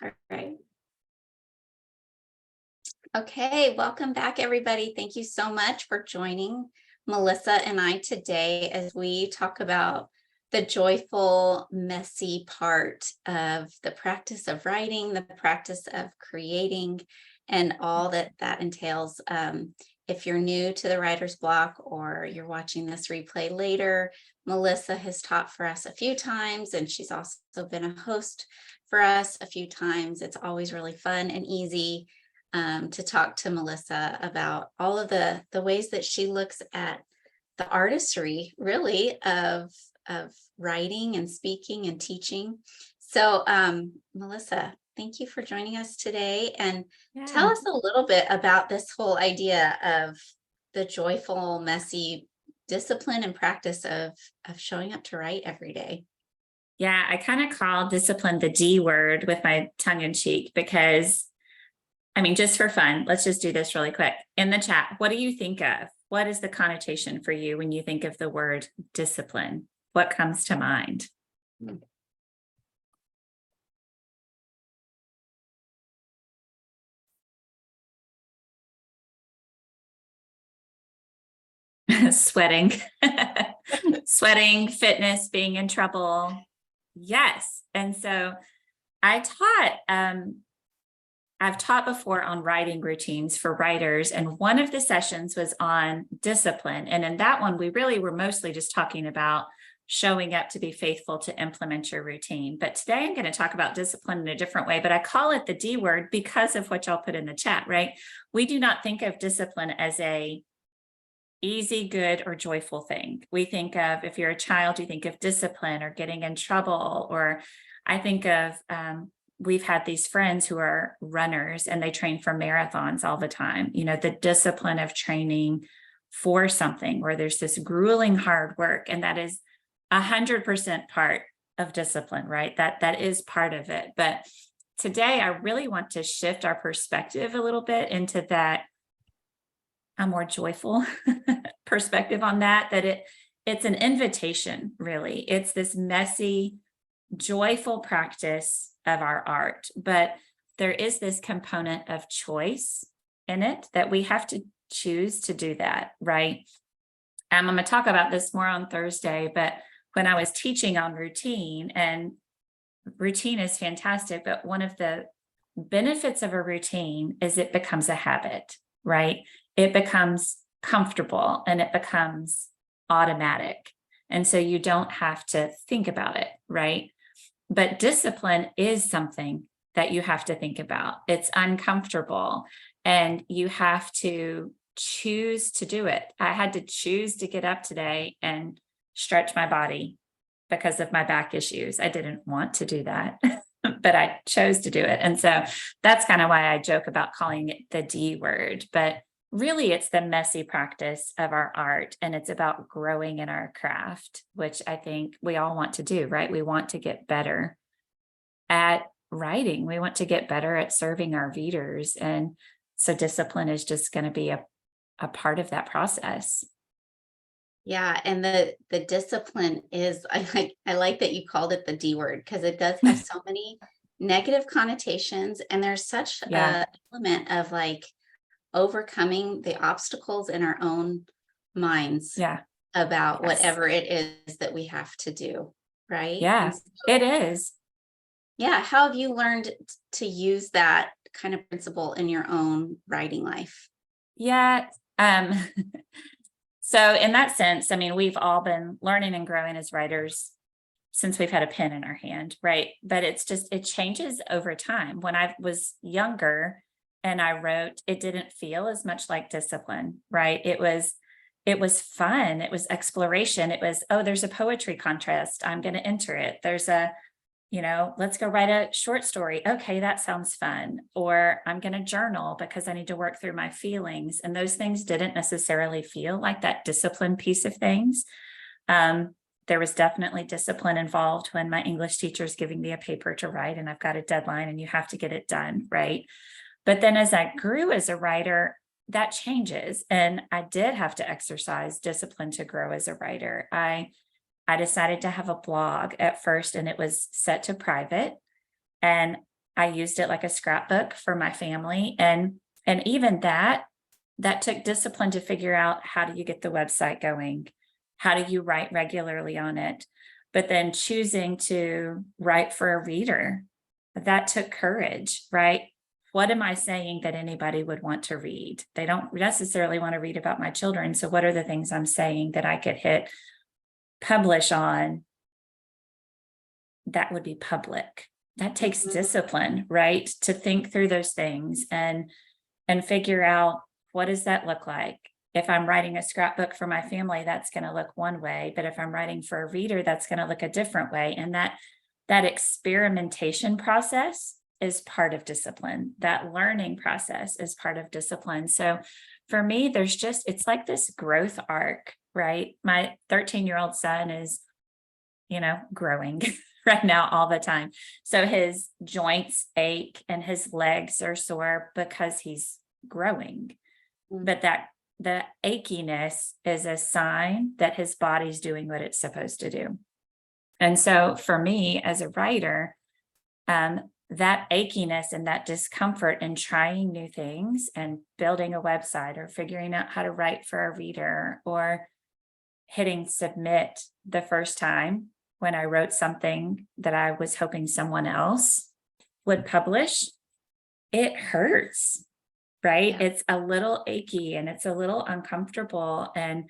All right. Okay, welcome back, everybody. Thank you so much for joining Melissa and I today as we talk about the joyful, messy part of the practice of writing, the practice of creating, and all that that entails. If you're new to the writer's block or you're watching this replay later, Melissa has taught for us a few times, and she's also been a host for us a few times. It's always really fun and easy to talk to Melissa about all of the ways that she looks at the artistry, really, of writing and speaking and teaching. So, Melissa, thank you for joining us today, and tell us a little bit about this whole idea of the joyful, messy discipline and practice of showing up to write every day. Yeah, I kind of call discipline the D word with my tongue in cheek because, I mean, just for fun, let's just do this really quick. In the chat, what do you think of? What is the connotation for you when you think of the word discipline? What comes to mind? Sweating, sweating, fitness, being in trouble. Yes. And so I've taught before on writing routines for writers, and one of the sessions was on discipline. And in that one, we really were mostly just talking about showing up to be faithful to implement your routine. But today I'm going to talk about discipline in a different way, but I call it the D word because of what y'all put in the chat, right? We do not think of discipline as a easy, good, or joyful thing. We think of, if you're a child, you think of discipline or getting in trouble, or I think of, we've had these friends who are runners and they train for marathons all the time. You know, the discipline of training for something where there's this grueling hard work, and that is 100% part of discipline, right? That is part of it. But today I really want to shift our perspective a little bit into that a more joyful perspective on that it's an invitation, really. It's this messy, joyful practice of our art, but there is this component of choice in it that we have to choose to do that, right? I'm going to talk about this more on Thursday, but when I was teaching on routine, and routine is fantastic, but one of the benefits of a routine is it becomes a habit, right? It becomes comfortable and it becomes automatic. And so you don't have to think about it, right? But discipline is something that you have to think about. It's uncomfortable and you have to choose to do it. I had to choose to get up today and stretch my body because of my back issues. I didn't want to do that, but I chose to do it. And so that's kind of why I joke about calling it the D word. But really, it's the messy practice of our art, and it's about growing in our craft, which I think we all want to do, right? We want to get better at writing. We want to get better at serving our readers. And so discipline is just going to be a part of that process. Yeah, and the discipline is, I like that you called it the D word, because it does have so many negative connotations, and there's such a element of like overcoming the obstacles in our own minds about whatever it is that we have to do, right? Yeah, so, it is. Yeah, how have you learned to use that kind of principle in your own writing life? Yeah. So in that sense, I mean, we've all been learning and growing as writers since we've had a pen in our hand, right? But it's just, it changes over time. When I was younger and I wrote, it didn't feel as much like discipline, right? It was fun. It was exploration. It was, oh, there's a poetry contest. I'm going to enter it. There's a, let's go write a short story. Okay, that sounds fun. Or I'm going to journal because I need to work through my feelings. And those things didn't necessarily feel like that discipline piece of things. There was definitely discipline involved when my English teacher is giving me a paper to write and I've got a deadline and you have to get it done, right? But then as I grew as a writer, that changes. And I did have to exercise discipline to grow as a writer. I decided to have a blog at first, and it was set to private. And I used it like a scrapbook for my family. And even that took discipline to figure out, how do you get the website going? How do you write regularly on it? But then choosing to write for a reader, that took courage, right? What am I saying that anybody would want to read? They don't necessarily want to read about my children. So what are the things I'm saying that I could hit publish on that would be public? That takes discipline, right? To think through those things and figure out, what does that look like? If I'm writing a scrapbook for my family, that's going to look one way, but if I'm writing for a reader, that's going to look a different way. And that experimentation process is part of discipline. That learning process is part of discipline. So for me, it's like this growth arc, right? My 13-year-old son is, growing right now all the time. So his joints ache and his legs are sore because he's growing. But the achiness is a sign that his body's doing what it's supposed to do. And so for me as a writer, that achiness and that discomfort in trying new things and building a website or figuring out how to write for a reader or hitting submit the first time when I wrote something that I was hoping someone else would publish, it hurts, right? Yeah. It's a little achy and it's a little uncomfortable. And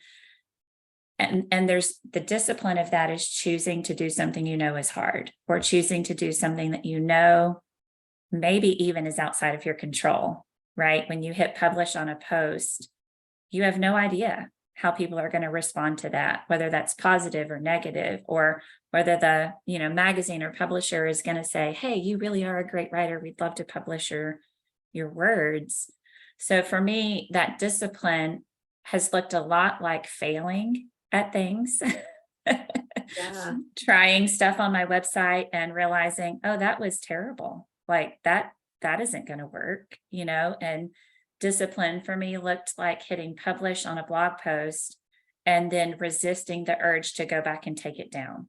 there's the discipline of that is choosing to do something is hard, or choosing to do something that maybe even is outside of your control, right? When you hit publish on a post, you have no idea how people are going to respond to that, whether that's positive or negative, or whether the magazine or publisher is going to say, hey, you really are a great writer, we'd love to publish your words. So for me, that discipline has looked a lot like failing at things. Yeah. Trying stuff on my website and realizing, oh, that was terrible. Like that isn't going to work, and discipline for me looked like hitting publish on a blog post and then resisting the urge to go back and take it down.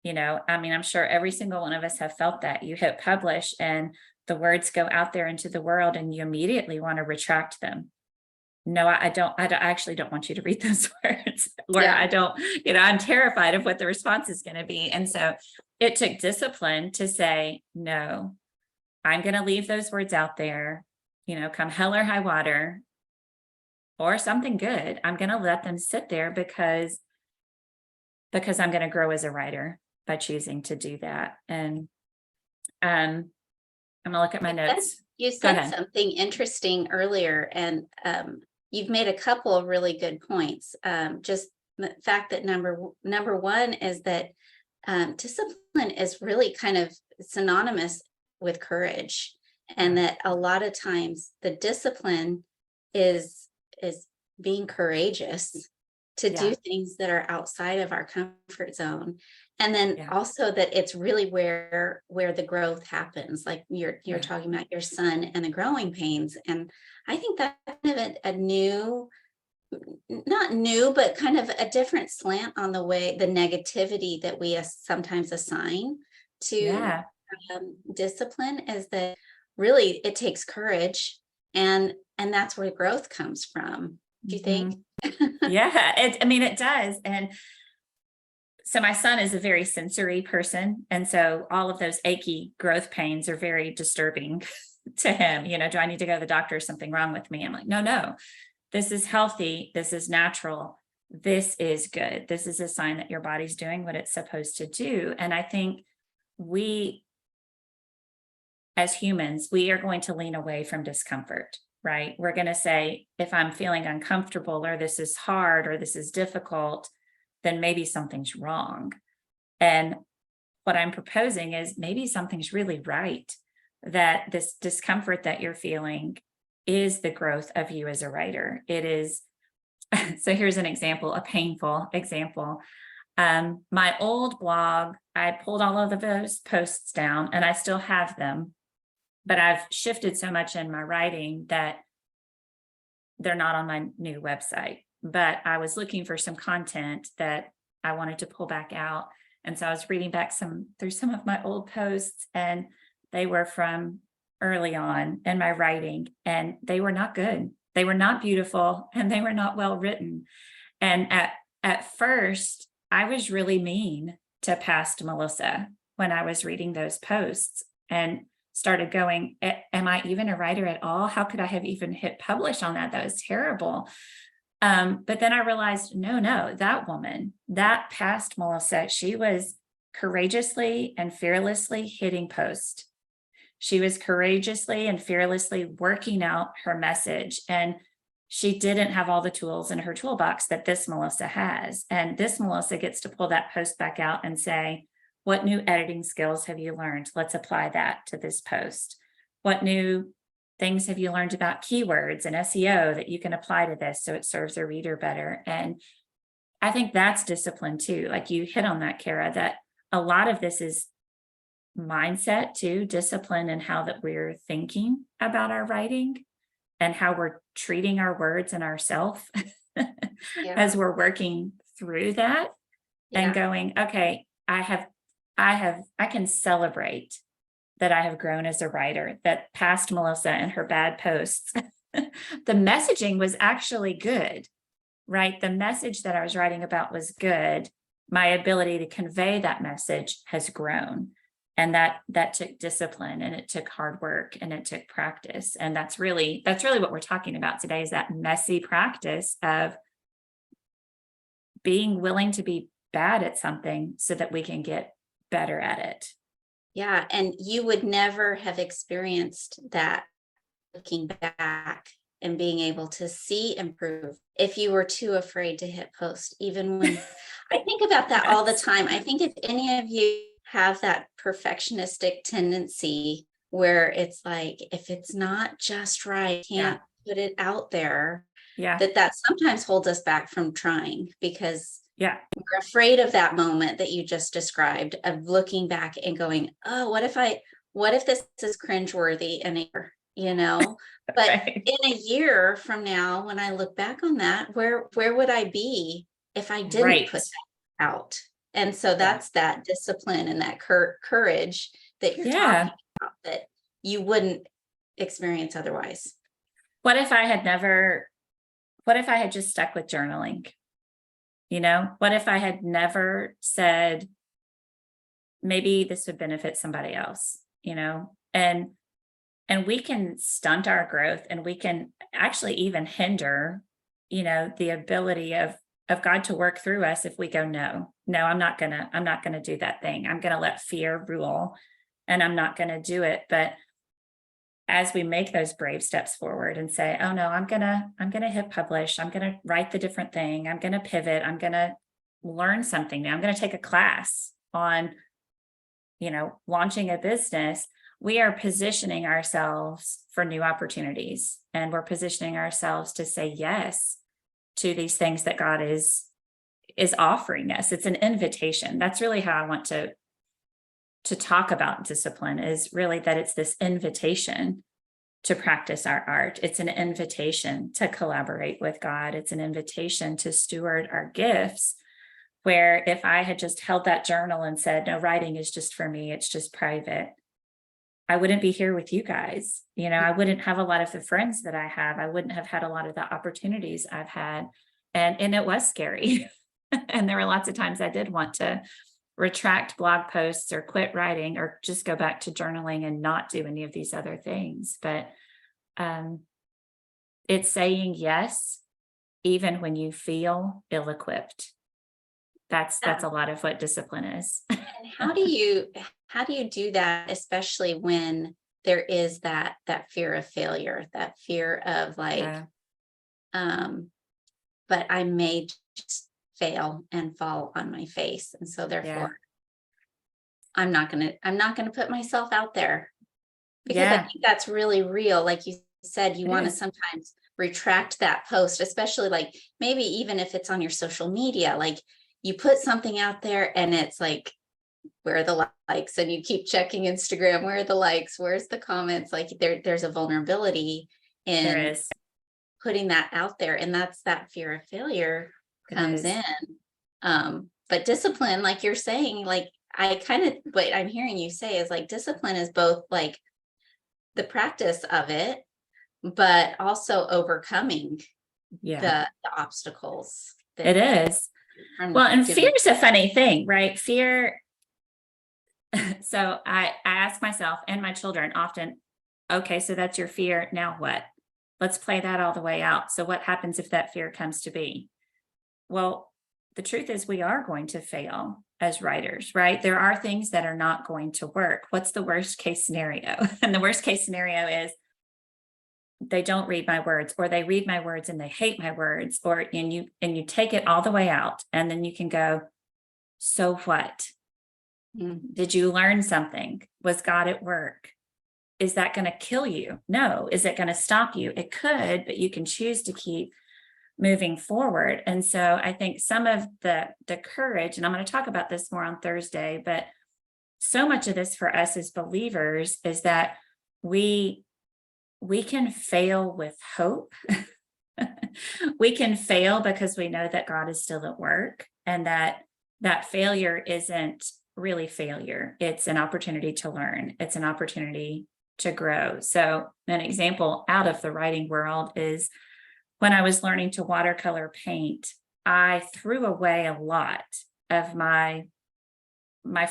I'm sure every single one of us have felt that. You hit publish and the words go out there into the world and you immediately want to retract them. No, I actually don't want you to read those words, or Yeah. I don't, I'm terrified of what the response is going to be. And so it took discipline to say, no, I'm going to leave those words out there, come hell or high water or something good. I'm going to let them sit there because I'm going to grow as a writer by choosing to do that. And I'm going to look at my notes. You Go said ahead. something interesting earlier, and you've made a couple of really good points. Just the fact that number one is that discipline is really kind of synonymous with courage, and that a lot of times the discipline is being courageous to do things that are outside of our comfort zone. And then also that it's really where the growth happens, like you're talking about your son and the growing pains. And I think that's kind of a new, not new, but kind of a different slant on the negativity that we sometimes assign to discipline, is that really it takes courage, and that's where growth comes from. Do you think? Yeah, it does. And so my son is a very sensory person. And so all of those achy growth pains are very disturbing to him. Do I need to go to the doctor? Is something wrong with me? I'm like, no, this is healthy. This is natural. This is good. This is a sign that your body's doing what it's supposed to do. And I think we, as humans, we are going to lean away from discomfort, right? We're going to say, if I'm feeling uncomfortable, or this is hard, or this is difficult, then maybe something's wrong. And what I'm proposing is maybe something's really right, that this discomfort that you're feeling is the growth of you as a writer. It is. So here's an example, a painful example. My old blog, I pulled all of those posts down and I still have them, but I've shifted so much in my writing that they're not on my new website. But I was looking for some content that I wanted to pull back out. And so I was reading back through some of my old posts, and They were from early on in my writing, and they were not good. They were not beautiful, and they were not well written. And at first, I was really mean to past Melissa when I was reading those posts and started going, am I even a writer at all? How could I have even hit publish on that? That was terrible. But then I realized, no, that woman, that past Melissa, she was courageously and fearlessly hitting post. She was courageously and fearlessly working out her message. And she didn't have all the tools in her toolbox that this Melissa has. And this Melissa gets to pull that post back out and say, what new editing skills have you learned? Let's apply that to this post. What new things have you learned about keywords and SEO that you can apply to this so it serves a reader better? And I think that's discipline too. Like you hit on that, Kara, that a lot of this is mindset too, discipline, and how that we're thinking about our writing and how we're treating our words and ourself as we're working through that and going, okay, I can celebrate that I have grown as a writer, that past Melissa and her bad posts, the messaging was actually good, right? The message that I was writing about was good. My ability to convey that message has grown. And that took discipline, and it took hard work, and it took practice. And that's really what we're talking about today, is that messy practice of being willing to be bad at something so that we can get better at it. Yeah. And you would never have experienced that looking back and being able to see improve if you were too afraid to hit post, even when I think about that all the time. I think if any of you have that perfectionistic tendency where it's like, if it's not just right, can't put it out there, that sometimes holds us back from trying, because we're afraid of that moment that you just described, of looking back and going, oh, what if this is cringeworthy in a year, but in a year from now, when I look back on that, where would I be if I didn't put that out? And so that's that discipline and that courage that you're talking about that you wouldn't experience otherwise. What if I had just stuck with journaling? What if I had never said, maybe this would benefit somebody else, and we can stunt our growth, and we can actually even hinder, the ability of God to work through us if we go, no, I'm not gonna do that thing. I'm gonna let fear rule, and I'm not gonna do it. But as we make those brave steps forward and say, oh no, I'm gonna hit publish, I'm gonna write the different thing, I'm gonna pivot, I'm gonna learn something new, I'm gonna take a class on, launching a business, we are positioning ourselves for new opportunities, and we're positioning ourselves to say yes to these things that God is offering us. It's an invitation. That's really how I want to talk about discipline, is really that it's this invitation to practice our art. It's an invitation to collaborate with God. It's an invitation to steward our gifts, where if I had just held that journal and said, no, writing is just for me, it's just private, I wouldn't be here with you guys. I wouldn't have a lot of the friends that I have. I wouldn't have had a lot of the opportunities I've had. And it was scary. And there were lots of times I did want to retract blog posts or quit writing or just go back to journaling and not do any of these other things. But it's saying yes, even when you feel ill-equipped. That's a lot of what discipline is. And how do you do that, especially when there is that fear of failure, that fear of but I may just fail and fall on my face, and so therefore I'm not gonna put myself out there, because I think that's really real. Like you said, you want to sometimes retract that post, especially like maybe even if it's on your social media, like you put something out there and it's like, where are the likes? And you keep checking Instagram, where are the likes? Where's the comments? Like there's a vulnerability in putting that out there. And that's that fear of failure comes in. But discipline, like you're saying, like I kind of, what I'm hearing you say is like discipline is both like the practice of it, but also overcoming Yeah, the obstacles it that is. from Well, and fear doing. is a funny thing, right? Fear. So I ask myself and my children often, okay, so that's your fear. Now what? Let's play that all the way out. So what happens if that fear comes to be? Well, the truth is we are going to fail as writers, right? There are things that are not going to work. What's the worst case scenario? And the worst case scenario is they don't read my words, or they read my words and they hate my words, or and you take it all the way out, and then you can go, so what? Mm. Did you learn something? Was God at work? Is that going to kill you? No. Is it going to stop you? It could, but you can choose to keep moving forward. And so I think some of the courage, and I'm going to talk about this more on Thursday, but so much of this for us as believers is that we can fail with hope. We can fail because we know that God is still at work, and that failure isn't really failure. It's an opportunity to learn. It's an opportunity to grow. So an example out of the writing world is when I was learning to watercolor paint, I threw away a lot of my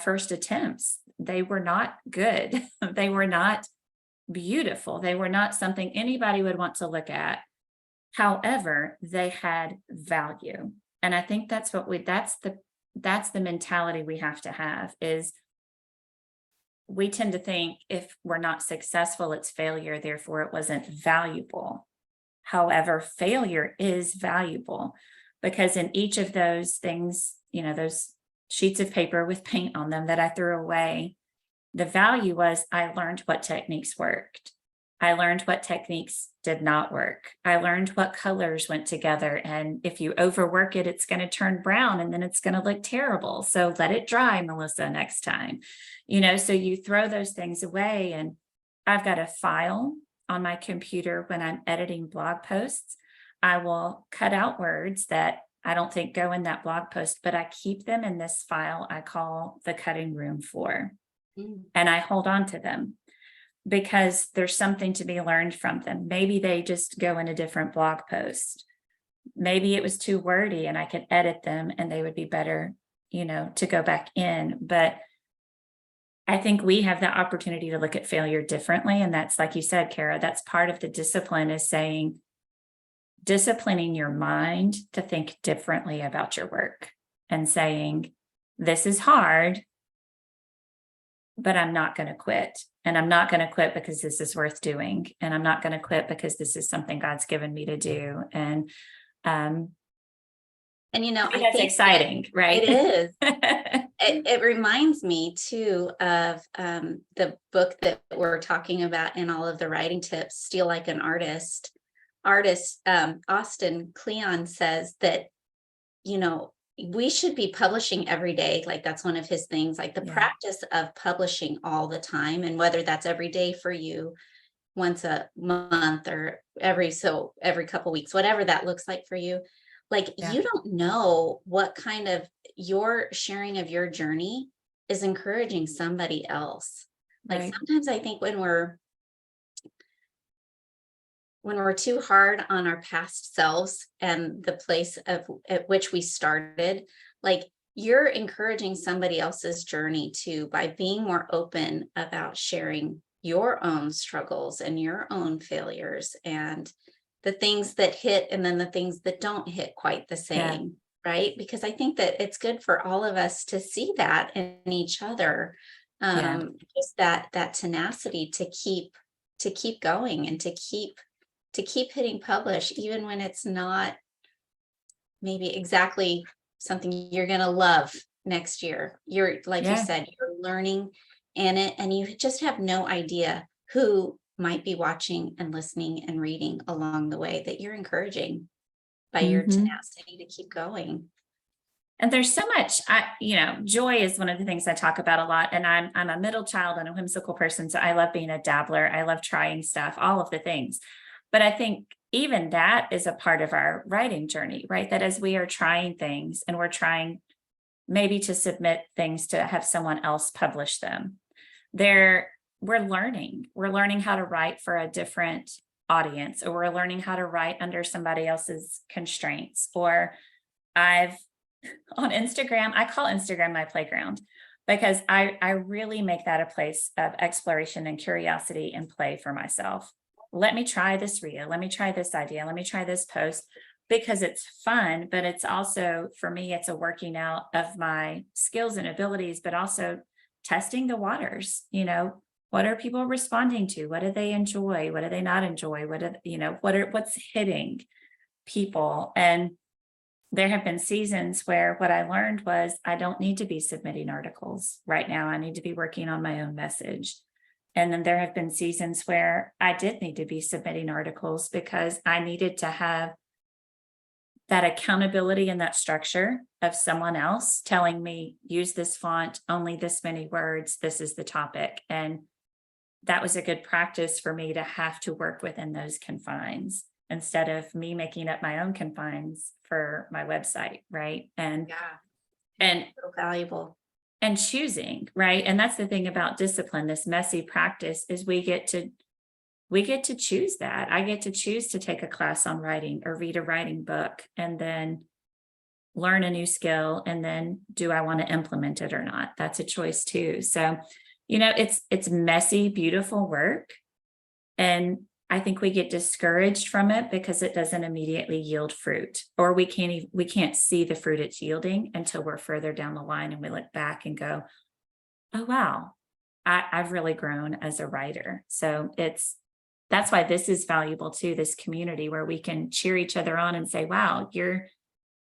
first attempts. They were not good. They were not beautiful. They were not something anybody would want to look at. However, they had value. And I think that's the mentality we have to have. Is we tend to think if we're not successful, it's failure, therefore it wasn't valuable. However, failure is valuable, because in each of those things, those sheets of paper with paint on them that I threw away, the value was I learned what techniques worked. I learned what techniques did not work. I learned what colors went together. And if you overwork it, it's going to turn brown and then it's going to look terrible. So let it dry, Melissa, next time. So you throw those things away. And I've got a file on my computer when I'm editing blog posts. I will cut out words that I don't think go in that blog post, but I keep them in this file I call the cutting room floor. And I hold on to them because there's something to be learned from them. Maybe they just go in a different blog post. Maybe it was too wordy and I could edit them and they would be better, to go back in. But I think we have the opportunity to look at failure differently. And that's, like you said, Kara, that's part of the discipline, is disciplining your mind to think differently about your work and saying, this is hard, but I'm not going to quit. And I'm not going to quit because this is worth doing. And I'm not going to quit because this is something God's given me to do. And I that's think exciting, right? it is. It reminds me too of the book that we're talking about in all of the writing tips, Steal Like an Artist. Austin Kleon says that, we should be publishing every day. Like that's one of his things, like the practice of publishing all the time. And whether that's every day for you, once a month, or every couple weeks, whatever that looks like for you. Like you don't know what kind of your sharing of your journey is encouraging somebody else. Like Right. sometimes I think when we're too hard on our past selves and the place at which we started, like you're encouraging somebody else's journey too, by being more open about sharing your own struggles and your own failures and the things that hit and then the things that don't hit quite the same. Right? Because I think that it's good for all of us to see that in each other. Just that tenacity to keep going and to keep hitting publish, even when it's not maybe exactly something you're going to love next year. You're, like you said, you're learning in it, and you just have no idea who might be watching and listening and reading along the way that you're encouraging by your tenacity to keep going. And there's so much, joy is one of the things I talk about a lot. And I'm a middle child and a whimsical person. So I love being a dabbler. I love trying stuff, all of the things. But I think even that is a part of our writing journey, right? That as we are trying things and we're trying maybe to submit things to have someone else publish them. We're learning how to write for a different audience, or we're learning how to write under somebody else's constraints. Or I've on Instagram, I call Instagram my playground, because I really make that a place of exploration and curiosity and play for myself. Let me try this reel. Let me try this idea. Let me try this post, because it's fun, but it's also, for me, it's a working out of my skills and abilities, but also testing the waters. What are people responding to? What do they enjoy? What do they not enjoy? What's hitting people? And there have been seasons where what I learned was I don't need to be submitting articles right now. I need to be working on my own message. And then there have been seasons where I did need to be submitting articles because I needed to have that accountability and that structure of someone else telling me, use this font, only this many words, this is the topic. And that was a good practice for me to have to work within those confines, instead of me making up my own confines for my website. Right. And So valuable. and choosing, right. And that's the thing about discipline, this messy practice, is we get to choose that. I get to choose to take a class on writing or read a writing book and then learn a new skill. And then, do I want to implement it or not? That's a choice too. So, it's messy, beautiful work. And I think we get discouraged from it because it doesn't immediately yield fruit, or we can't see the fruit it's yielding until we're further down the line and we look back and go, oh, wow, I've really grown as a writer. So that's why this is valuable too, this community where we can cheer each other on and say, wow,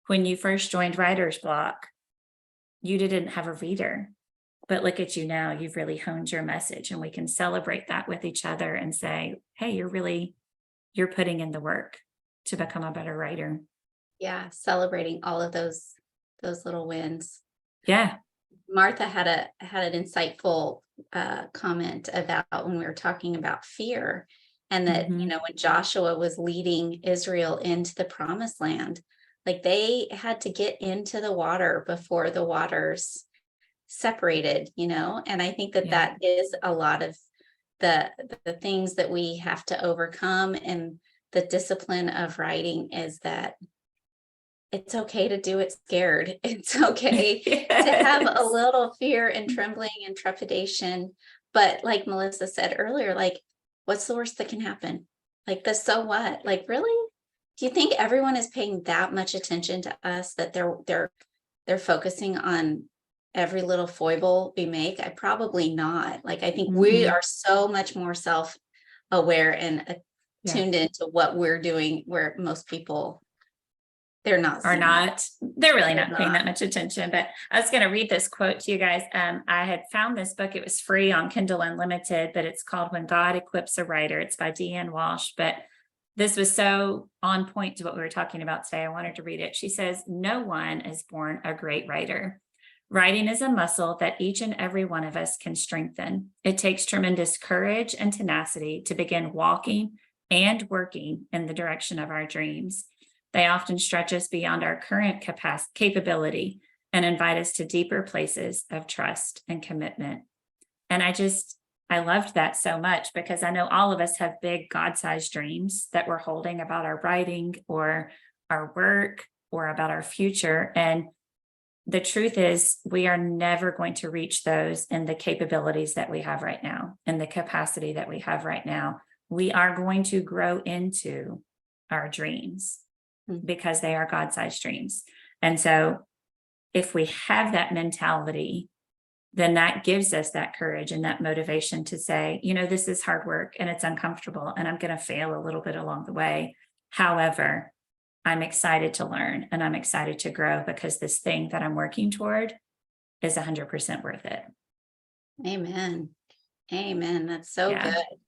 when you first joined Writer's Block, you didn't have a reader, but look at you now, you've really honed your message, and we can celebrate that with each other and say, hey, you're putting in the work to become a better writer. Yeah. Celebrating all of those little wins. Yeah. Martha had an insightful comment about when we were talking about fear, and that, Mhm. when Joshua was leading Israel into the promised land, like they had to get into the water before the waters separated, and I think that Yeah. that is a lot of the things that we have to overcome. And the discipline of writing is that it's okay to do it scared. It's okay to have a Yes. little fear and trembling and trepidation. But like Melissa said earlier, like, what's the worst that can happen? Like, the so what? Like, really? Do you think everyone is paying that much attention to us, that they're focusing on every little foible we make? I probably not. Like, I think we Mm-mm. are so much more self-aware and Yeah. tuned into what we're doing, where most people, they're not Or seeing that. not. They're really They're not paying not. that much attention. But I was going to read this quote to you guys. I had found this book. It was free on Kindle Unlimited, but it's called When God Equips a Writer. It's by Deanne Walsh. But this was so on point to what we were talking about today. I wanted to read it. She says, no one is born a great writer. Writing is a muscle that each and every one of us can strengthen. It takes tremendous courage and tenacity to begin walking and working in the direction of our dreams. They often stretch us beyond our current capability and invite us to deeper places of trust and commitment. And I loved that so much, because I know all of us have big God-sized dreams that we're holding about our writing or our work or about our future. And the truth is, we are never going to reach those in the capabilities that we have right now, in the capacity that we have right now. We are going to grow into our dreams because they are God-sized dreams. And so if we have that mentality, then that gives us that courage and that motivation to say, this is hard work and it's uncomfortable and I'm going to fail a little bit along the way. However, I'm excited to learn and I'm excited to grow, because this thing that I'm working toward is 100% worth it. Amen. Amen. That's so Yeah. good.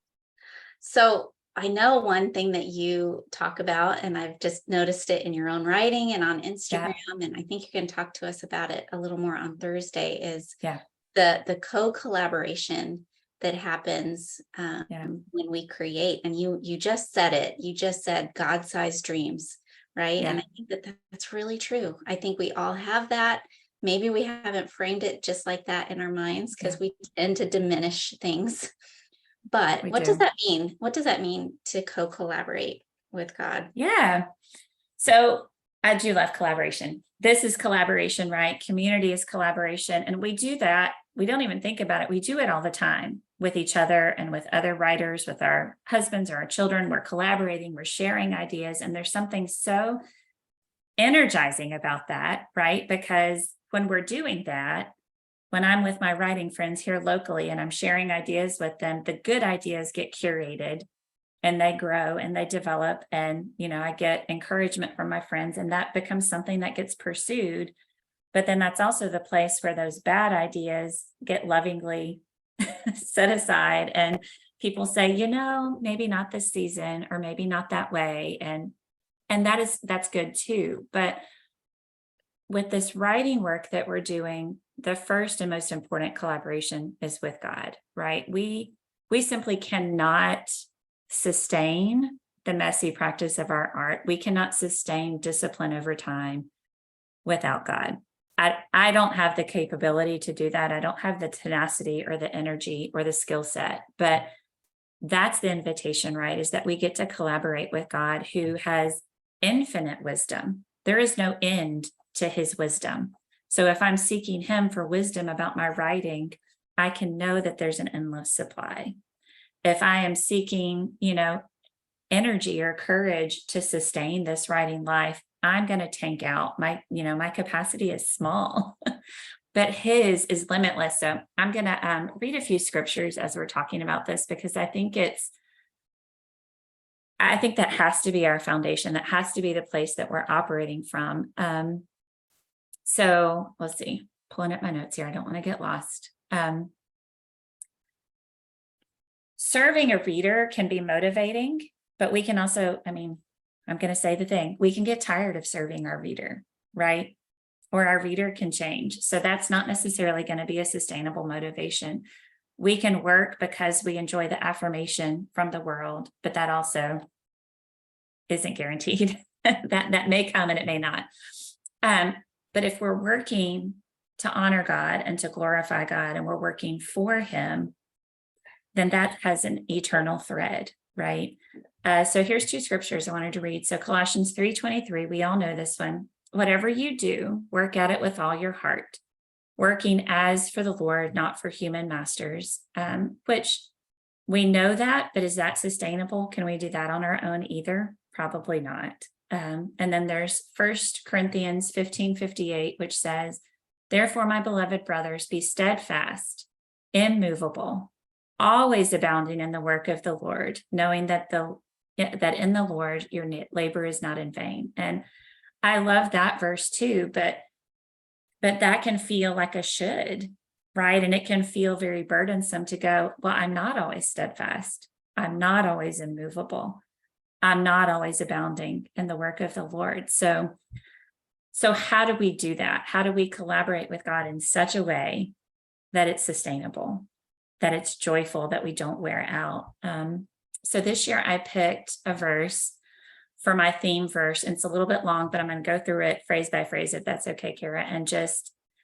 So I know one thing that you talk about, and I've just noticed it in your own writing and on Instagram, and I think you can talk to us about it a little more on Thursday, is the co-collaboration that happens when we create. And you just said it. You just said God-sized dreams, right? Yeah. And I think that that's really true. I think we all have that. maybe we haven't framed it just like that in our minds because we tend to diminish things. But We what does do. that mean? What does that mean to co-collaborate with God? Yeah. So I do love collaboration. This is collaboration, right? Community is collaboration. And we do that. We don't even think about it. We do it all the time with each other and with other writers, with our husbands or our children. We're collaborating, we're sharing ideas. And there's something so energizing about that, right? Because when we're doing that, when I'm with my writing friends here locally and I'm sharing ideas with them, the good ideas get curated and they grow and they develop. And, I get encouragement from my friends, and that becomes something that gets pursued. But then that's also the place where those bad ideas get lovingly set aside. And people say, maybe not this season, or maybe not that way. And that's good too. But with this writing work that we're doing, the first and most important collaboration is with God, right? We simply cannot sustain the messy practice of our art. We cannot sustain discipline over time without God. I don't have the capability to do that. I don't have the tenacity or the energy or the skill set, but that's the invitation, right? Is that we get to collaborate with God, who has infinite wisdom. There is no end to his wisdom. So if I'm seeking him for wisdom about my writing, I can know that there's an endless supply. If I am seeking, energy or courage to sustain this writing life, I'm going to tank out. My capacity is small, but his is limitless. So I'm going to read a few scriptures as we're talking about this, because I think that has to be our foundation. That has to be the place that we're operating from. So let's see, pulling up my notes here. I don't want to get lost. Serving a reader can be motivating, but we can also, I'm going to say the thing, we can get tired of serving our reader, right? Or our reader can change. So that's not necessarily going to be a sustainable motivation. We can work because we enjoy the affirmation from the world, but that also isn't guaranteed. that may come and it may not. But if we're working to honor God and to glorify God, and we're working for him, then that has an eternal thread, right? So here's two scriptures I wanted to read. So Colossians 3:23, we all know this one. Whatever you do, work at it with all your heart, working as for the Lord, not for human masters, which we know that, but is that sustainable? Can we do that on our own either? Probably not. And then there's 1 Corinthians 15:58, which says, therefore, my beloved brothers, be steadfast, immovable, always abounding in the work of the Lord, knowing that in the Lord your labor is not in vain. And I love that verse too, but that can feel like a should, right? And it can feel very burdensome to go, well, I'm not always steadfast. I'm not always immovable. I'm not always abounding in the work of the Lord. So how do we do that? How do we collaborate with God in such a way that it's sustainable, that it's joyful, that we don't wear out? So this year I picked a verse for my theme verse, and it's a little bit long, but I'm going to go through it phrase by phrase, if that's okay, Kara. And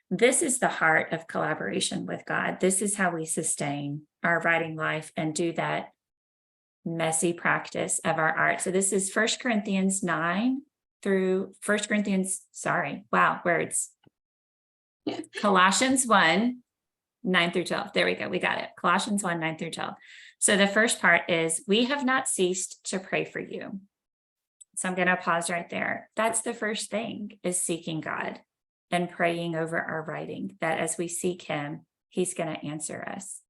this is the heart of collaboration with God. This is how we sustain our writing life and do that messy practice of our art. So this is 1 Corinthians 9 through words. Yeah. Colossians 1, 9 through 12. There we go. We got it. Colossians 1, 9 through 12. So the first part is, we have not ceased to pray for you. So I'm going to pause right there. That's the first thing, is seeking God and praying over our writing, that as we seek him, he's going to answer us.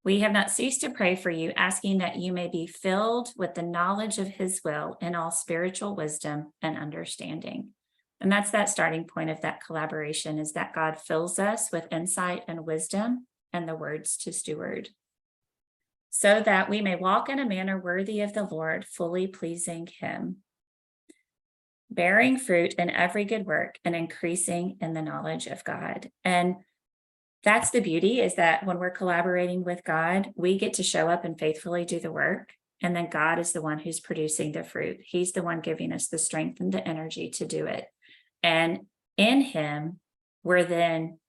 We have not ceased to pray for you, asking that you may be filled with the knowledge of his will in all spiritual wisdom and understanding. And that's that starting point of that collaboration, is that God fills us with insight and wisdom and the words to steward, so that we may walk in a manner worthy of the Lord, fully pleasing him, bearing fruit in every good work and increasing in the knowledge of God. And that's the beauty, is that when we're collaborating with God, we get to show up and faithfully do the work. And then God is the one who's producing the fruit. He's the one giving us the strength and the energy to do it. And in him, we're then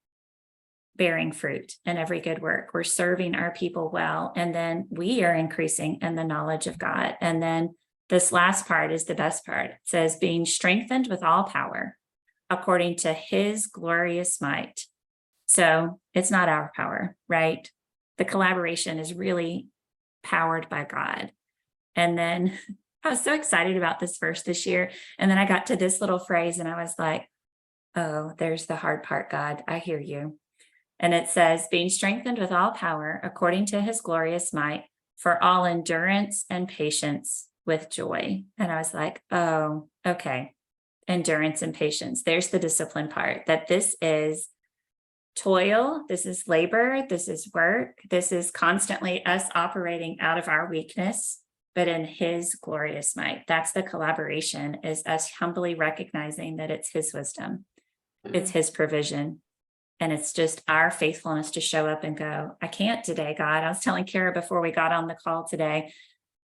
bearing fruit in every good work. We're serving our people well. And then we are increasing in the knowledge of God. And then this last part is the best part. It says, being strengthened with all power according to his glorious might. So it's not our power, right? The collaboration is really powered by God. And then I was so excited about this verse this year. And then I got to this little phrase and I was like, oh, there's the hard part, God. I hear you. And it says, being strengthened with all power according to his glorious might for all endurance and patience with joy. And I was like, oh, okay. Endurance and patience. There's the discipline part, that this is toil, this is labor, this is work, this is constantly us operating out of our weakness, but in his glorious might. That's the collaboration, is us humbly recognizing that it's his wisdom, it's his provision. And it's just our faithfulness to show up and go, I can't today, God. I was telling Kara before we got on the call today,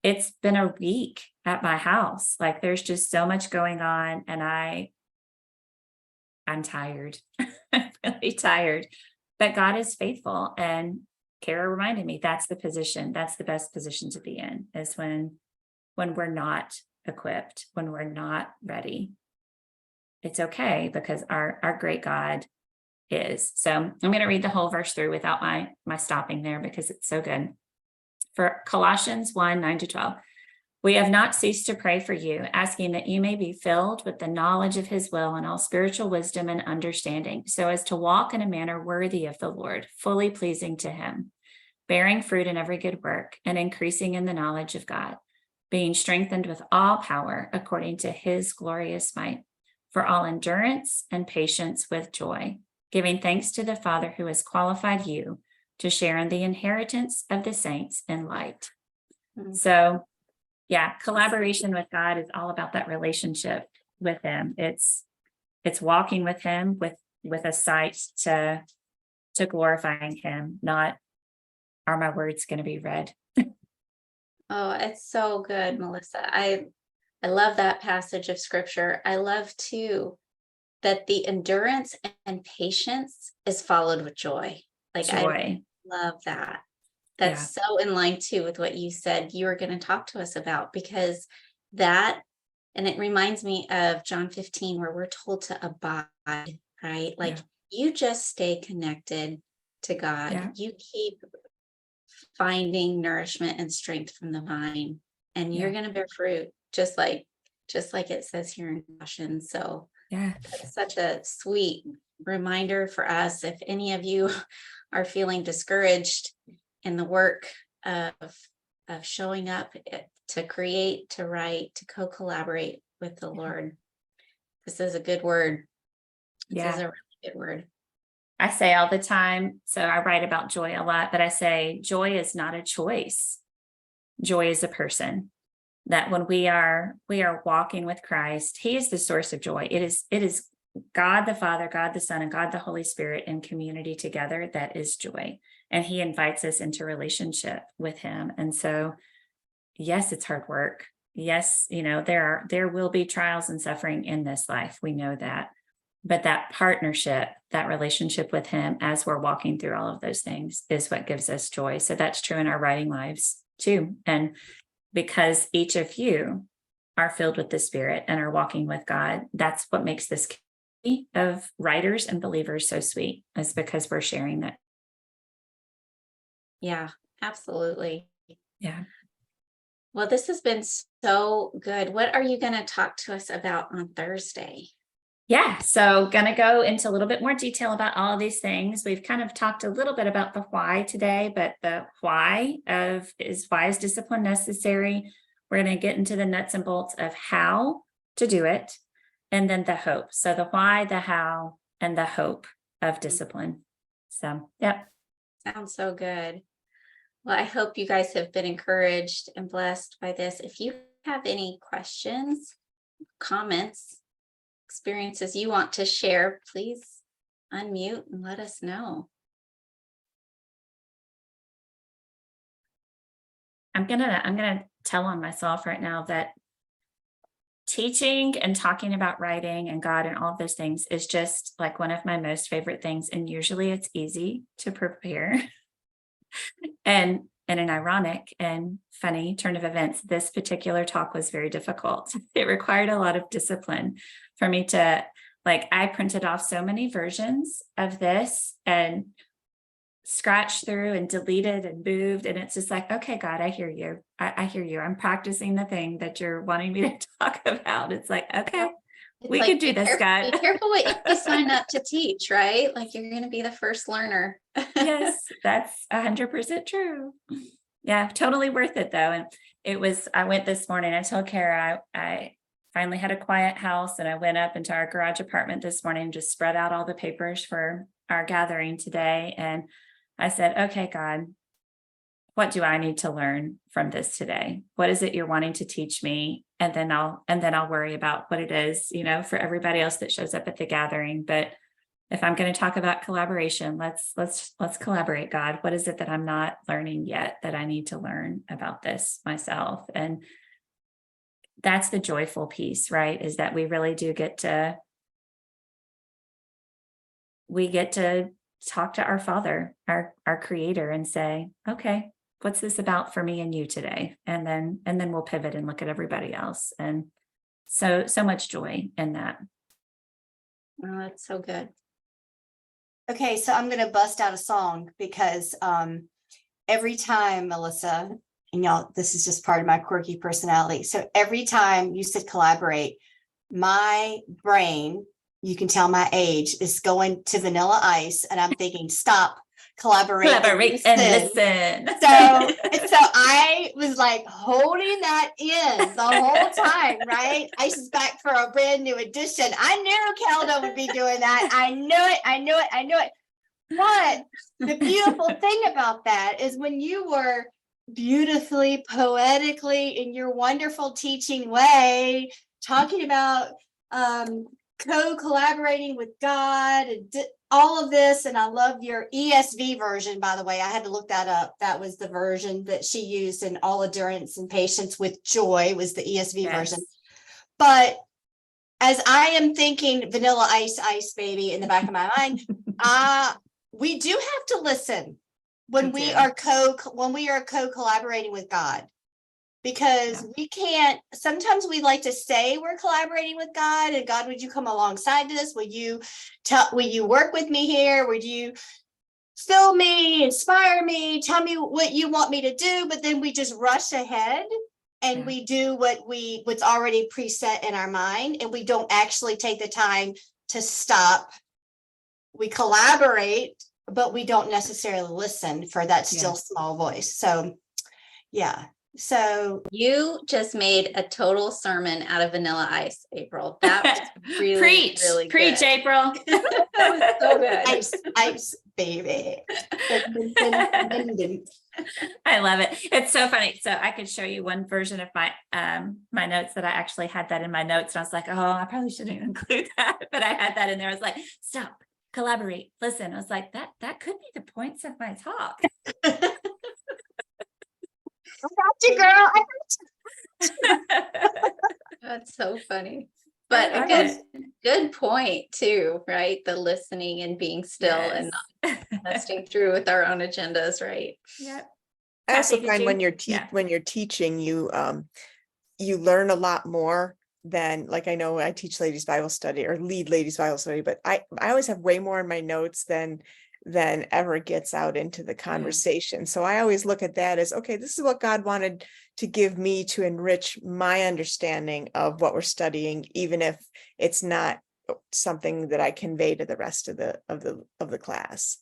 it's been a week at my house. Like there's just so much going on and I'm tired. I'm really tired. But God is faithful. And Kara reminded me that's the position, that's the best position to be in, is when we're not equipped, when we're not ready. It's okay because our great God is. So I'm going to read the whole verse through without my stopping there because it's so good. For Colossians 1:9-12, we have not ceased to pray for you, asking that you may be filled with the knowledge of his will and all spiritual wisdom and understanding, so as to walk in a manner worthy of the Lord, fully pleasing to him, bearing fruit in every good work and increasing in the knowledge of God, being strengthened with all power according to his glorious might, for all endurance and patience with joy, giving thanks to the Father who has qualified you to share in the inheritance of the saints in light. So yeah, collaboration with God is all about that relationship with him. It's walking with him with a sight to glorifying him, not are my words going to be read. Oh, it's so good, Melissa. I love that passage of scripture. I love too that the endurance and patience is followed with joy. Like Joy. I love that. That's so in line too with what you said you were going to talk to us about, because that, and it reminds me of John 15, where we're told to abide, right? Like you just stay connected to God. Yeah. You keep finding nourishment and strength from the vine, and you're going to bear fruit, just like it says here in Colossians. So it's such a sweet reminder for us. If any of you are feeling discouraged in the work of showing up to create, to write, to co-collaborate with the Lord, this is a good word. This is a really good word. I say all the time, so I write about joy a lot, but I say joy is not a choice. Joy is a person. That when we are walking with Christ, he is the source of joy. It is God the Father, God the Son, and God the Holy Spirit in community together. That is joy. And he invites us into relationship with him. And so, yes, it's hard work. Yes, there will be trials and suffering in this life. We know that. But that partnership, that relationship with him as we're walking through all of those things is what gives us joy. So that's true in our writing lives too. And because each of you are filled with the Spirit and are walking with God, that's what makes this community of writers and believers so sweet, is because we're sharing that. Yeah, absolutely. Yeah. Well, this has been so good. What are you going to talk to us about on Thursday? Yeah, so going to go into a little bit more detail about all of these things. We've kind of talked a little bit about the why today, but the why is discipline necessary? We're going to get into the nuts and bolts of how to do it, and then the hope. So the why, the how, and the hope of discipline. So, yep. Sounds so good. Well, I hope you guys have been encouraged and blessed by this. If you have any questions, comments, experiences you want to share, please unmute and let us know. I'm gonna tell on myself right now that teaching and talking about writing and God and all of those things is just like one of my most favorite things. And usually it's easy to prepare. And in an ironic and funny turn of events, this particular talk was very difficult. It required a lot of discipline for me to, like, I printed off so many versions of this and scratched through and deleted and moved. And it's just like, okay, God, I hear you. I hear you. I'm practicing the thing that you're wanting me to talk about. It's like, okay, we like, can do this, God. Be careful what you sign up to teach, right? Like you're going to be the first learner. Yes, that's 100% true. Yeah, totally worth it though. And I went this morning, I told Kara, I finally had a quiet house and I went up into our garage apartment this morning and just spread out all the papers for our gathering today. And I said, okay, God, what do I need to learn from this today? What is it you're wanting to teach me? And then I'll worry about what it is, for everybody else that shows up at the gathering. But if I'm going to talk about collaboration, let's collaborate, God. What is it that I'm not learning yet that I need to learn about this myself? And that's the joyful piece, right? Is that we really do get to talk to our Father, our Creator, and say, okay, what's this about for me and you today? And then we'll pivot and look at everybody else. And so much joy in that. Oh, that's so good. Okay, so I'm going to bust out a song because every time, Melissa, and y'all, this is just part of my quirky personality. So every time you said collaborate, my brain, you can tell my age, is going to Vanilla Ice, and I'm thinking, stop, collaborate and listen. So I was like holding that in the whole time, right? Ice is back for a brand new edition. I knew Kelda would be doing that. I knew it. But the beautiful thing about that is when you were beautifully, poetically, in your wonderful teaching way, talking about co-collaborating with God and all of this. And I love your ESV version, by the way. I had to look that up. That was the version that she used in All Endurance and Patience with Joy, was the ESV version. But as I am thinking Vanilla Ice baby in the back of my mind, we do have to listen when we are co-collaborating with God. Because we can't, sometimes we like to say we're collaborating with God, and God, would you come alongside this? Will you work with me here? Would you fill me, inspire me, tell me what you want me to do? But then we just rush ahead and we do what's already preset in our mind, and we don't actually take the time to stop. We collaborate, but we don't necessarily listen for that still small voice. So, yeah. So you just made a total sermon out of Vanilla Ice, April. That was really, really good. Preach, April. That was so good. Ice, baby. I love it. It's so funny. So I could show you one version of my my notes that I actually had that in my notes. And I was like, oh, I probably shouldn't include that. But I had that in there. I was like, stop, collaborate, listen. I was like, that could be the points of my talk. I got you, girl. That's so funny. But a good point too, right? The listening and being still and not busting through with our own agendas, right? Yeah. I also find when you're teaching, you learn a lot more than, like, I know I teach ladies Bible study or lead ladies Bible study, but I always have way more in my notes than ever gets out into the conversation. So I always look at that as, okay, this is what God wanted to give me to enrich my understanding of what we're studying, even if it's not something that I convey to the rest of the class.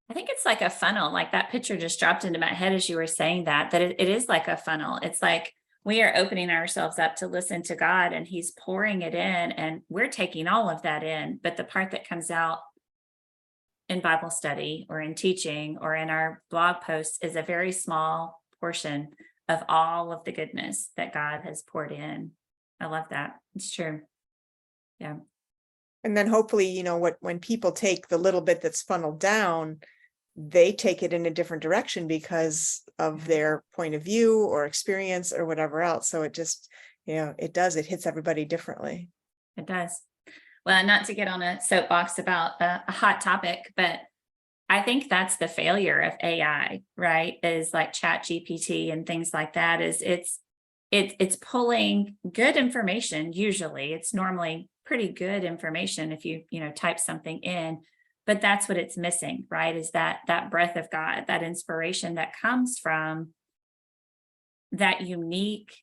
I think it's like a funnel. Like that picture just dropped into my head as you were saying that it is like a funnel. It's like we are opening ourselves up to listen to God, and he's pouring it in, and we're taking all of that in. But the part that comes out in Bible study or in teaching or in our blog posts is a very small portion of all of the goodness that God has poured in. I love that. It's true. Yeah. And then hopefully, when people take the little bit that's funneled down, they take it in a different direction because of their point of view or experience or whatever else. So it just, Yeah, it does. It hits everybody differently. It does. Well, not to get on a soapbox about a hot topic, but I think that's the failure of AI, right? Is like Chat GPT and things like that. Is it's pulling good information. Usually, it's normally pretty good information if you type something in, but that's what it's missing, right? Is that breath of God, that inspiration that comes from that unique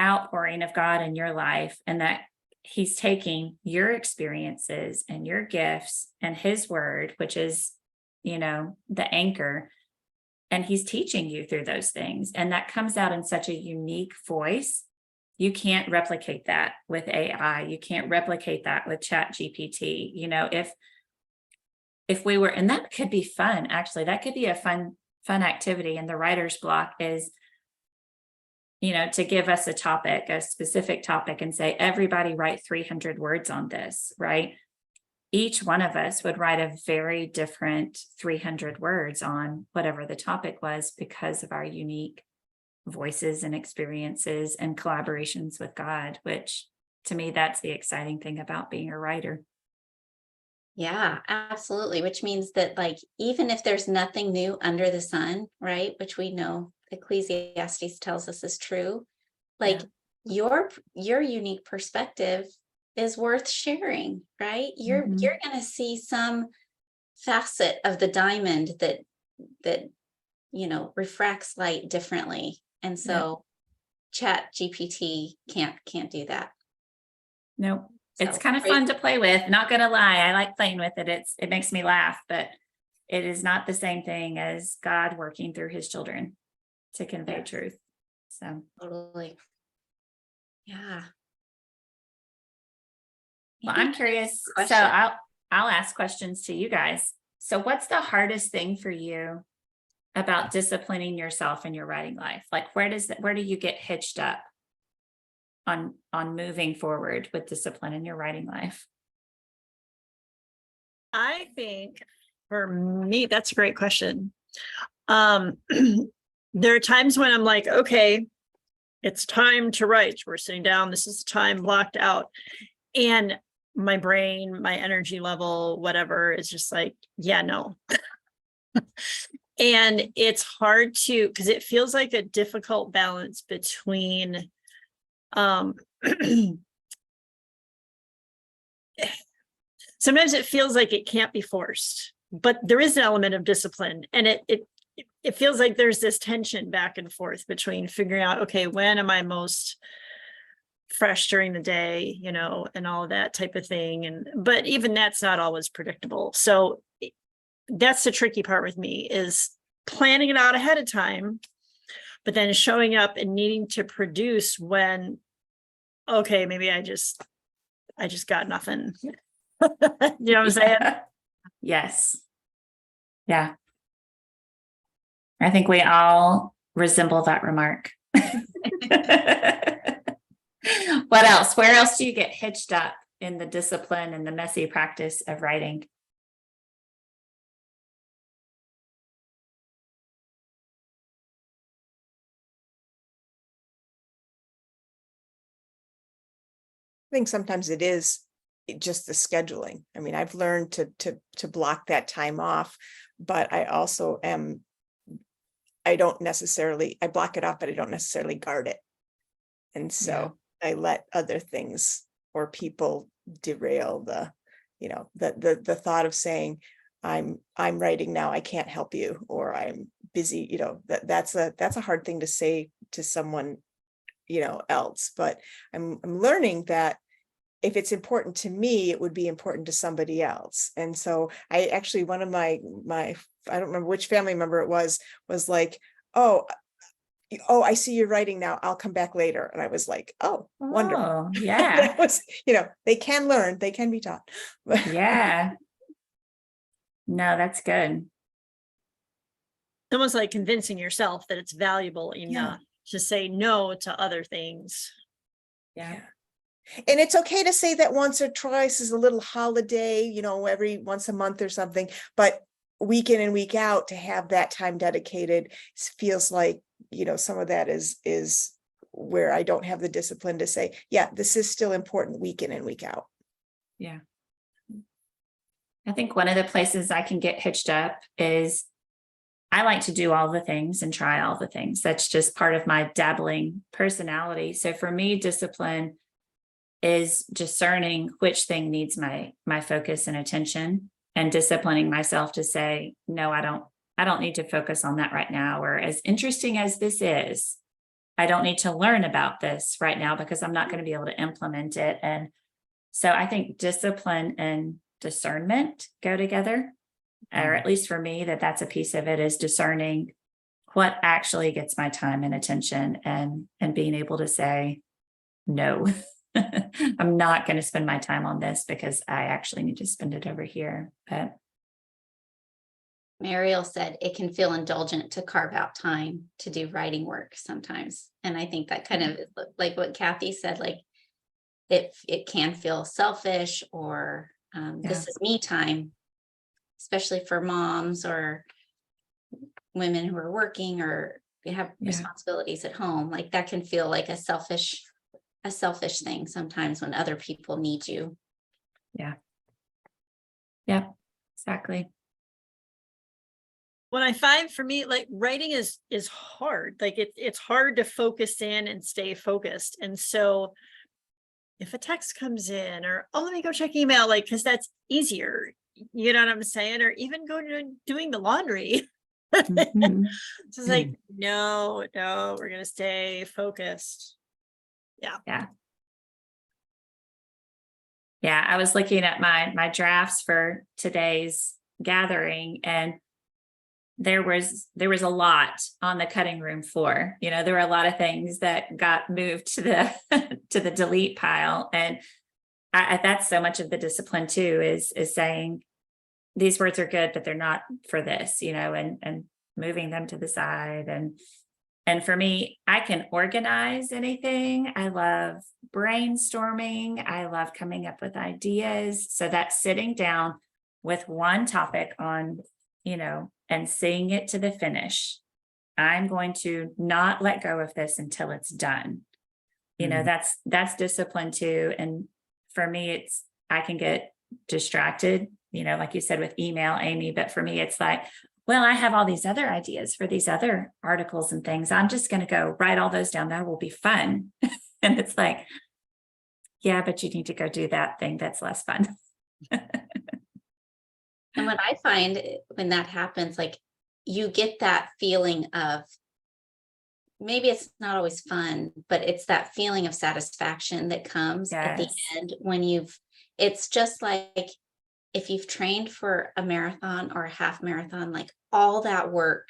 outpouring of God in your life, and that He's taking your experiences and your gifts and His word, which is, the anchor, and He's teaching you through those things. And that comes out in such a unique voice. You can't replicate that with AI. You can't replicate that with Chat GPT. If we were, and that could be fun, actually, that could be a fun activity. And the writer's block is, to give us a specific topic, and say, everybody write 300 words on this, right? Each one of us would write a very different 300 words on whatever the topic was, because of our unique voices and experiences and collaborations with God, which to me, that's the exciting thing about being a writer. Yeah, absolutely. Which means that, like, even if there's nothing new under the sun, right, which we know Ecclesiastes tells us is true, like, your unique perspective is worth sharing, right? You're going to see some facet of the diamond that refracts light differently, and so Chat GPT can't do that. Nope. So, it's kind of fun to play with, not gonna lie. I like playing with it. It makes me laugh, but it is not the same thing as God working through His children to convey truth. So totally. Yeah. Well, I'm curious. So I'll ask questions to you guys. So what's the hardest thing for you about disciplining yourself in your writing life? Like, where do you get hitched up on moving forward with discipline in your writing life? I think for me, that's a great question. There are times when I'm like, okay, it's time to write. We're sitting down. This is the time blocked out. And my brain, my energy level, whatever, is just like, yeah, no. And it's hard because it feels like a difficult balance between sometimes it feels like it can't be forced, but there is an element of discipline, and it feels like there's this tension back and forth between figuring out, okay, when am I most fresh during the day, and all of that type of thing. But even that's not always predictable. So that's the tricky part with me, is planning it out ahead of time, but then showing up and needing to produce when, okay, maybe I just got nothing. You know what I'm saying? Yes. Yeah. I think we all resemble that remark. What else? Where else do you get hitched up in the discipline and the messy practice of writing? I think sometimes it is just the scheduling. I mean, I've learned to block that time off, but I also I block it off, but I don't necessarily guard it. And so I let other things or people derail the thought of saying, I'm writing now, I can't help you, or I'm busy, that's a hard thing to say to someone, else. But I'm learning that if it's important to me, it would be important to somebody else. And so I actually, one of my I don't remember which family member it was like, oh, I see you're writing now, I'll come back later. And I was like, oh, wonderful. Yeah. That was, they can learn, they can be taught. Yeah. No, that's good. It's almost like convincing yourself that it's valuable enough to say no to other things. Yeah. And it's okay to say that once or twice is a little holiday, every once a month or something, but week in and week out, to have that time dedicated feels like, some of that is where I don't have the discipline to say, yeah, this is still important week in and week out. Yeah. I think one of the places I can get hitched up is I like to do all the things and try all the things. That's just part of my dabbling personality. So for me, discipline is discerning which thing needs my focus and attention, and disciplining myself to say, no, I don't need to focus on that right now. Or as interesting as this is, I don't need to learn about this right now because I'm not going to be able to implement it. And so I think discipline and discernment go together, or at least for me, that's a piece of it, is discerning what actually gets my time and attention, and being able to say, no, I'm not going to spend my time on this because I actually need to spend it over here. But Mariel said it can feel indulgent to carve out time to do writing work sometimes. And I think that kind of is like what Kathy said, like it can feel selfish, or this is me time, especially for moms or women who are working or have responsibilities at home. Like that can feel like a selfish thing sometimes when other people need you. Yeah, exactly. What I find for me, like writing is hard. Like it's hard to focus in and stay focused. And so if a text comes in, or, oh, let me go check email, like, because that's easier, you know what I'm saying? Or even go to doing the laundry. Mhm. So it's like, no, we're going to stay focused. Yeah. I was looking at my drafts for today's gathering, and there was a lot on the cutting room floor. There were a lot of things that got moved to the to the delete pile. And that's so much of the discipline too, is saying these words are good, but they're not for this, and moving them to the side. And for me, I can organize anything. I love brainstorming. I love coming up with ideas. So that's sitting down with one topic on, and seeing it to the finish. I'm going to not let go of this until it's done. That's discipline too. And for me, I can get distracted, like you said with email, Amy, but for me, it's like, well, I have all these other ideas for these other articles and things. I'm just going to go write all those down. That will be fun. And it's like, yeah, but you need to go do that thing that's less fun. And what I find when that happens, like you get that feeling of, maybe it's not always fun, but it's that feeling of satisfaction that comes at the end when it's just like, if you've trained for a marathon or a half marathon, like all that work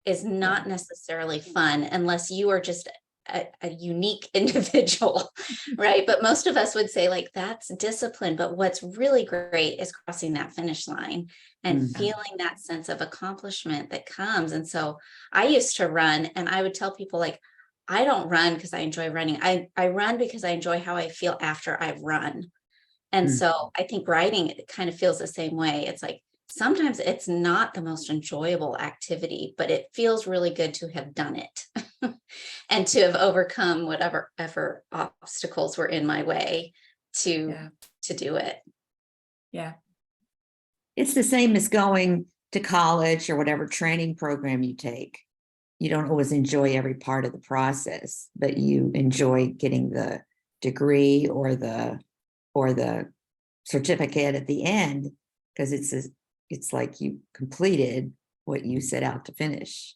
is not necessarily fun unless you are just a unique individual, right? But most of us would say like, that's discipline. But what's really great is crossing that finish line and feeling that sense of accomplishment that comes. And so I used to run, and I would tell people like, I don't run because I enjoy running. I run because I enjoy how I feel after I've run. And so I think writing, it kind of feels the same way. It's like, sometimes it's not the most enjoyable activity, but it feels really good to have done it and to have overcome whatever obstacles were in my way to do it. Yeah. It's the same as going to college or whatever training program you take. You don't always enjoy every part of the process, but you enjoy getting the degree or the certificate at the end, because it's like you completed what you set out to finish.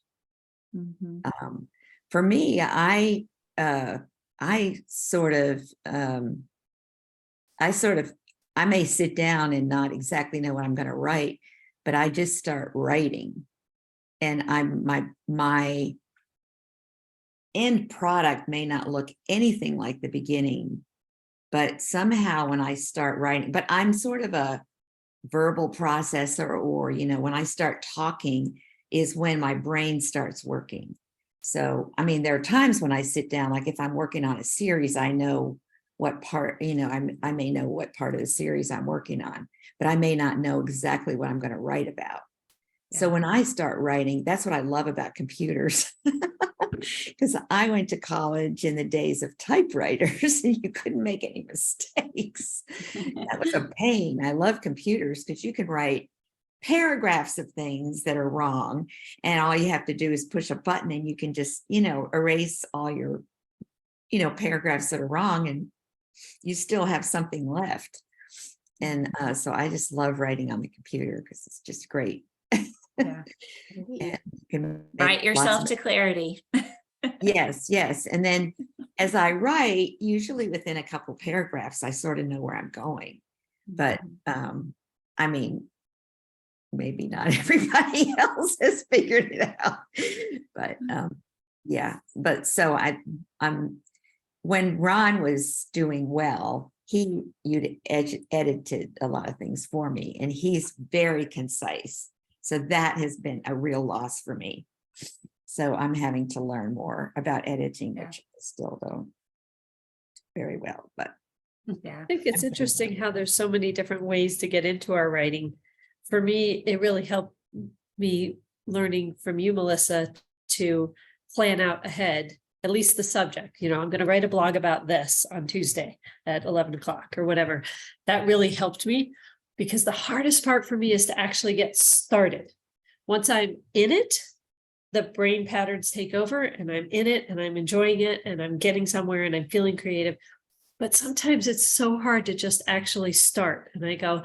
For me, I may sit down and not exactly know what I'm going to write, but I just start writing, and my end product may not look anything like the beginning, but somehow when I start writing, but I'm sort of a verbal processor, or, when I start talking is when my brain starts working. So, I mean, there are times when I sit down, like if I'm working on a series, I know what part, I may know what part of the series I'm working on, but I may not know exactly what I'm going to write about. So when I start writing, that's what I love about computers. because I went to college in the days of typewriters and you couldn't make any mistakes. That was a pain. I love computers because you can write paragraphs of things that are wrong, and all you have to do is push a button and you can just, erase all your, paragraphs that are wrong, and you still have something left. And so I just love writing on the computer because it's just great. Yeah. And you can Write make yourself lots to clarity. yes. And then as I write, usually within a couple paragraphs, I sort of know where I'm going. But I mean, maybe not everybody else has figured it out. But yeah. But so I'm when Ron was doing well, you'd edited a lot of things for me, and he's very concise. So that has been a real loss for me. So I'm having to learn more about editing, which I still don't very well, but Yeah. I think it's interesting how there's so many different ways to get into our writing. For me, it really helped me learning from you, Melissa, to plan out ahead, at least the subject. I'm going to write a blog about this on Tuesday at 11 o'clock or whatever. That really helped me, because the hardest part for me is to actually get started. Once I'm in it, the brain patterns take over and I'm in it and I'm enjoying it and I'm getting somewhere and I'm feeling creative. But sometimes it's so hard to just actually start. And I go,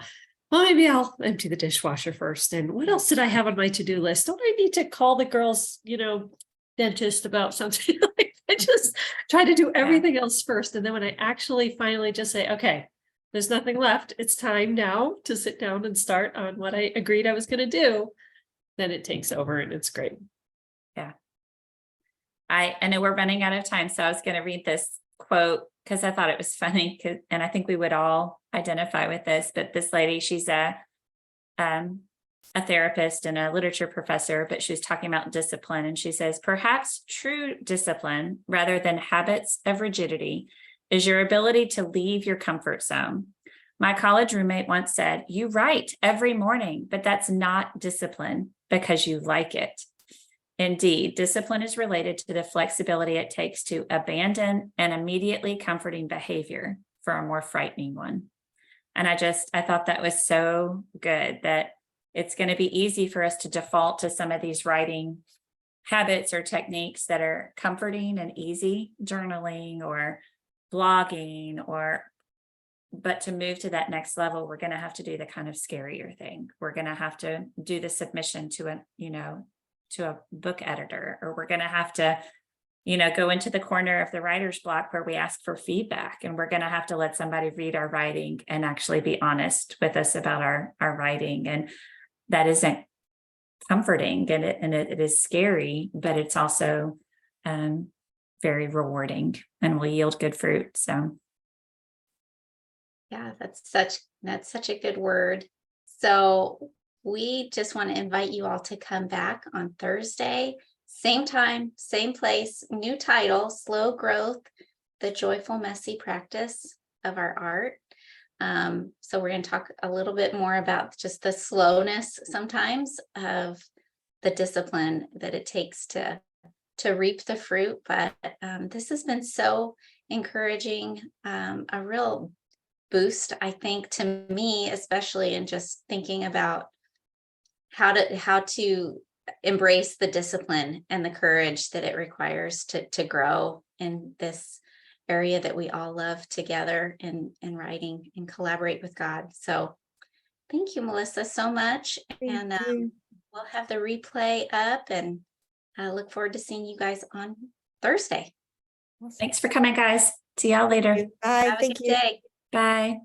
well, maybe I'll empty the dishwasher first. And what else did I have on my to-do list? Don't I need to call the girls, dentist about something? I just try to do everything else first. And then when I actually finally just say, okay, there's nothing left, it's time now to sit down and start on what I agreed I was going to do, then it takes over and it's great. Yeah. I know we're running out of time, so I was going to read this quote because I thought it was funny, and I think we would all identify with this. But this lady, she's a therapist and a literature professor, but she was talking about discipline, and she says, perhaps true discipline, rather than habits of rigidity, is your ability to leave your comfort zone. My college roommate once said, you write every morning, but that's not discipline because you like it. Indeed, discipline is related to the flexibility it takes to abandon an immediately comforting behavior for a more frightening one. And I thought that was so good, that it's going to be easy for us to default to some of these writing habits or techniques that are comforting and easy, journaling or blogging, but to move to that next level, we're going to have to do the kind of scarier thing. We're going to have to do the submission to a book editor, or we're going to have to, go into the corner of the writer's block where we ask for feedback, and we're going to have to let somebody read our writing and actually be honest with us about our writing. And that isn't comforting, and it is scary, but it's also very rewarding and will yield good fruit. So yeah, that's such a good word. So we just want to invite you all to come back on Thursday, same time, same place, new title, Slow Growth, the Joyful Messy Practice of Our Art. So we're going to talk a little bit more about just the slowness sometimes of the discipline that it takes to reap the fruit. But this has been so encouraging, a real boost, I think, to me, especially in just thinking about how to embrace the discipline and the courage that it requires to grow in this area that we all love together in writing and collaborate with God. So thank you, Melissa, so much. Thank And you. we'll have the replay up, and I look forward to seeing you guys on Thursday. thanks for coming, guys. See y'all later. Bye. Have a Thank good you. day. Bye.